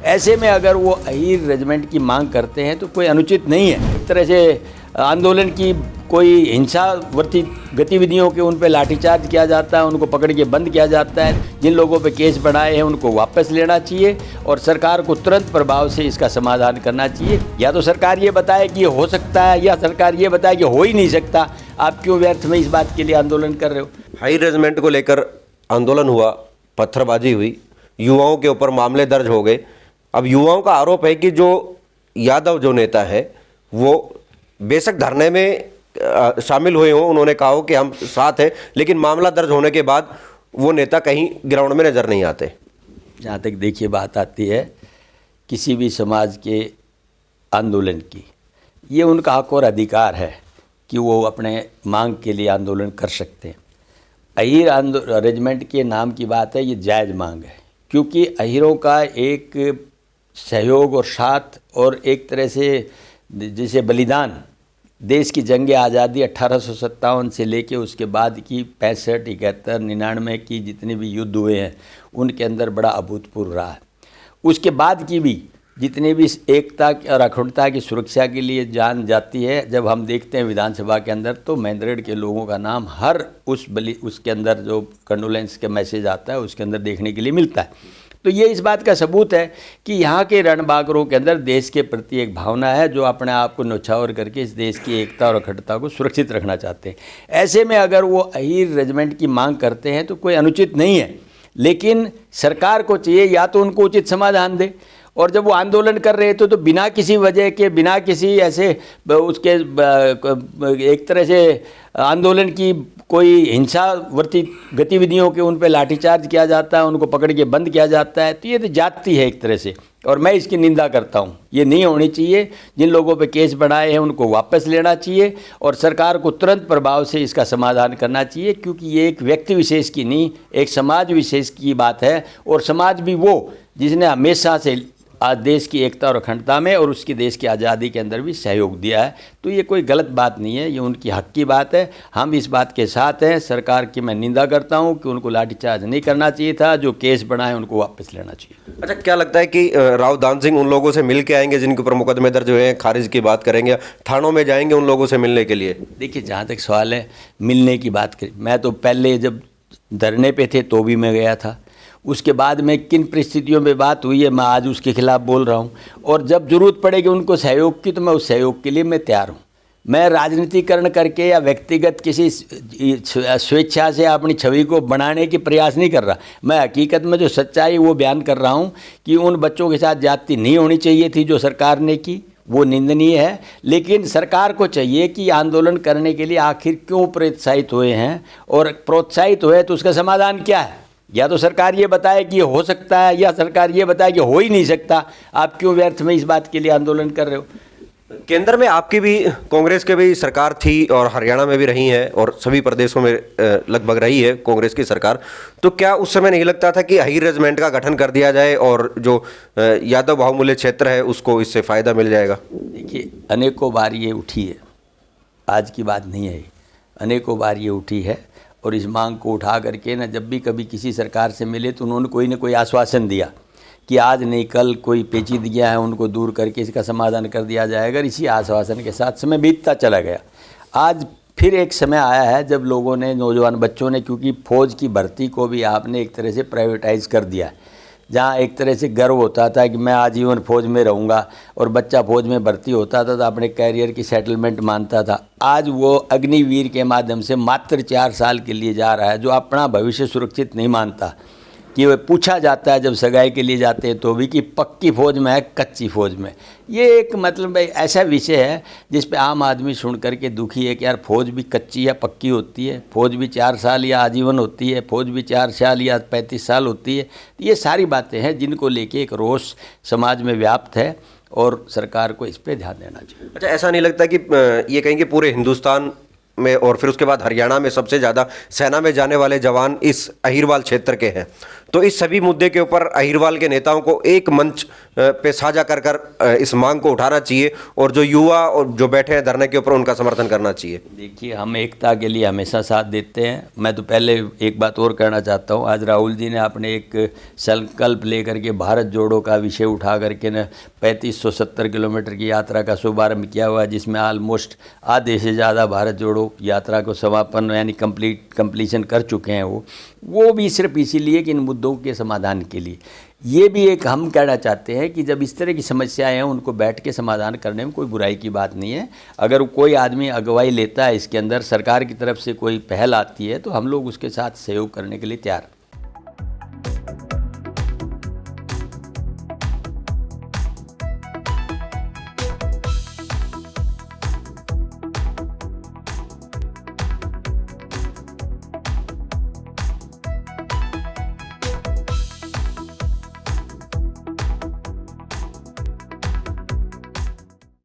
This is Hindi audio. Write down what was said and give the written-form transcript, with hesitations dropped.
ऐसे में अगर वो अहीर रेजिमेंट की मांग करते हैं तो कोई अनुचित नहीं है। एक तरह से आंदोलन की कोई हिंसावर्ती गतिविधियों के उन पे लाठीचार्ज किया जाता है, उनको पकड़ के बंद किया जाता है। जिन लोगों पे केस बढ़ाए हैं उनको वापस लेना चाहिए और सरकार को तुरंत प्रभाव से इसका समाधान करना चाहिए। या तो सरकार ये बताए कि ये हो सकता है, या सरकार ये बताए कि हो ही नहीं सकता। आप क्यों व्यर्थ में इस बात के लिए आंदोलन कर रहे हो? हाई रेजिमेंट को लेकर आंदोलन हुआ, पत्थरबाजी हुई, युवाओं के ऊपर मामले दर्ज हो गए। अब युवाओं का आरोप है कि जो यादव जो नेता है वो बेशक धरने में शामिल हुए हों, उन्होंने कहा हो कि हम साथ हैं, लेकिन मामला दर्ज होने के बाद वो नेता कहीं ग्राउंड में नज़र नहीं आते। जहाँ तक देखिए बात आती है किसी भी समाज के आंदोलन की, ये उनका हक और अधिकार है कि वो अपने मांग के लिए आंदोलन कर सकते हैं। अहीर रेजिमेंट के नाम की बात है, ये जायज़ मांग है, क्योंकि अहीरों का एक सहयोग और साथ और एक तरह से जैसे बलिदान, देश की जंग आज़ादी 1857 से लेके उसके बाद की 65, 71, 99 की जितने भी युद्ध हुए हैं उनके अंदर बड़ा अभूतपूर्व रहा है। उसके बाद की भी जितनी भी एकता और अखंडता की सुरक्षा के लिए जान जाती है, जब हम देखते हैं विधानसभा के अंदर तो महेंद्रगढ़ के लोगों का नाम हर उसके अंदर जो कंडोलेंस के मैसेज आता है उसके अंदर देखने के लिए मिलता है। तो ये इस बात का सबूत है कि यहाँ के रणबांकुरों के अंदर देश के प्रति एक भावना है, जो अपने आप को न्यौछावर करके इस देश की एकता और अखंडता को सुरक्षित रखना चाहते हैं। ऐसे में अगर वो अहीर रेजिमेंट की मांग करते हैं तो कोई अनुचित नहीं है, लेकिन सरकार को चाहिए या तो उनको उचित समाधान दे। और जब वो आंदोलन कर रहे थे तो बिना किसी वजह के, बिना किसी ऐसे उसके एक तरह से आंदोलन की कोई हिंसावर्ती गतिविधियों के उन पे लाठीचार्ज किया जाता है, उनको पकड़ के बंद किया जाता है, तो ये तो जाति है एक तरह से, और मैं इसकी निंदा करता हूँ। ये नहीं होनी चाहिए। जिन लोगों पे केस बढ़ाए हैं उनको वापस लेना चाहिए और सरकार को तुरंत प्रभाव से इसका समाधान करना चाहिए, क्योंकि ये एक व्यक्ति विशेष की नहीं, एक समाज विशेष की बात है। और समाज भी वो जिसने हमेशा से आज देश की एकता और अखंडता में और उसकी देश की आज़ादी के अंदर भी सहयोग दिया है, तो ये कोई गलत बात नहीं है, ये उनकी हक की बात है। हम इस बात के साथ हैं। सरकार की मैं निंदा करता हूं कि उनको लाठीचार्ज नहीं करना चाहिए था, जो केस बनाए उनको वापस लेना चाहिए। अच्छा, क्या लगता है कि राव दान सिंह उन लोगों से मिल के आएंगे जिनके ऊपर मुकदमे दर्ज हुए हैं, खारिज की बात करेंगे, थानों में जाएंगे उन लोगों से मिलने के लिए? देखिए, जहाँ तक सवाल है मिलने की बात करें, मैं तो पहले जब धरने पे थे तो भी मैं गया था। उसके बाद में किन परिस्थितियों में बात हुई है मैं आज उसके खिलाफ बोल रहा हूँ, और जब ज़रूरत पड़ेगी उनको सहयोग की तो मैं उस सहयोग के लिए मैं तैयार हूँ। मैं राजनीतिकरण करके या व्यक्तिगत किसी स्वेच्छा से अपनी छवि को बनाने की प्रयास नहीं कर रहा। मैं हकीकत में जो सच्चाई वो बयान कर रहा हूँ कि उन बच्चों के साथ ज्यादती नहीं होनी चाहिए थी जो सरकार ने की, वो निंदनीय है। लेकिन सरकार को चाहिए कि आंदोलन करने के लिए आखिर क्यों प्रोत्साहित हुए हैं, और प्रोत्साहित हुए तो उसका समाधान क्या है। या तो सरकार ये बताए कि ये हो सकता है, या सरकार ये बताए कि हो ही नहीं सकता। आप क्यों व्यर्थ में इस बात के लिए आंदोलन कर रहे हो? केंद्र में आपकी भी, कांग्रेस की भी सरकार थी और हरियाणा में भी रही है और सभी प्रदेशों में लगभग रही है कांग्रेस की सरकार, तो क्या उस समय नहीं लगता था कि अहीर रेजिमेंट का गठन कर दिया जाए और जो यादव बाहुल्य क्षेत्र है उसको इससे फ़ायदा मिल जाएगा? देखिए, अनेकों बार ये उठी है, आज की बात नहीं है, अनेकों बार ये उठी है। और इस मांग को उठा करके ना जब भी कभी किसी सरकार से मिले तो उन्होंने कोई ना कोई आश्वासन दिया कि आज नहीं कल कोई पेचीदगियाँ हैं उनको दूर करके इसका समाधान कर दिया जाएगा। इसी आश्वासन के साथ समय बीतता चला गया। आज फिर एक समय आया है जब लोगों ने, नौजवान बच्चों ने, क्योंकि फ़ौज की भर्ती को भी आपने एक तरह से प्राइवेटाइज कर दिया है, जहाँ एक तरह से गर्व होता था कि मैं आजीवन फ़ौज में रहूँगा और बच्चा फ़ौज में भर्ती होता था तो अपने कैरियर की सेटलमेंट मानता था। आज वो अग्निवीर के माध्यम से मात्र 4 साल के लिए जा रहा है, जो अपना भविष्य सुरक्षित नहीं मानता। कि वह पूछा जाता है जब सगाई के लिए जाते हैं तो भी कि पक्की फ़ौज में है कच्ची फ़ौज में। ये एक मतलब ऐसा विषय है जिस पे आम आदमी सुन करके दुखी है कि यार फ़ौज भी कच्ची या पक्की होती है, फ़ौज भी 4 साल या आजीवन होती है, फ़ौज भी 4 साल या 35 साल होती है। ये सारी बातें हैं जिनको लेके एक रोष समाज में व्याप्त है और सरकार को इस पर ध्यान देना चाहिए। अच्छा, ऐसा नहीं लगता कि ये कहेंगे पूरे हिंदुस्तान में और फिर उसके बाद हरियाणा में सबसे ज़्यादा सेना में जाने वाले जवान इस अहीरवाल क्षेत्र के हैं, तो इस सभी मुद्दे के ऊपर अहिरवाल के नेताओं को एक मंच पे साझा कर कर इस मांग को उठाना चाहिए और जो युवा और जो बैठे हैं धरने के ऊपर उनका समर्थन करना चाहिए। देखिए, हम एकता के लिए हमेशा साथ देते हैं। मैं तो पहले एक बात और कहना चाहता हूँ, आज राहुल जी ने आपने एक संकल्प लेकर के भारत जोड़ो का विषय उठा करके न 3570 किलोमीटर की यात्रा का शुभारंभ किया हुआ है, जिसमें ऑलमोस्ट आधे से ज़्यादा भारत जोड़ो यात्रा को समापन यानी कंप्लीशन कर चुके हैं। वो भी सिर्फ इसीलिए कि इन मुद्दों के समाधान के लिए। ये भी एक हम कहना चाहते हैं कि जब इस तरह की समस्याएं हैं उनको बैठ के समाधान करने में कोई बुराई की बात नहीं है। अगर कोई आदमी अगुवाई लेता है, इसके अंदर सरकार की तरफ से कोई पहल आती है, तो हम लोग उसके साथ सहयोग करने के लिए तैयार हैं।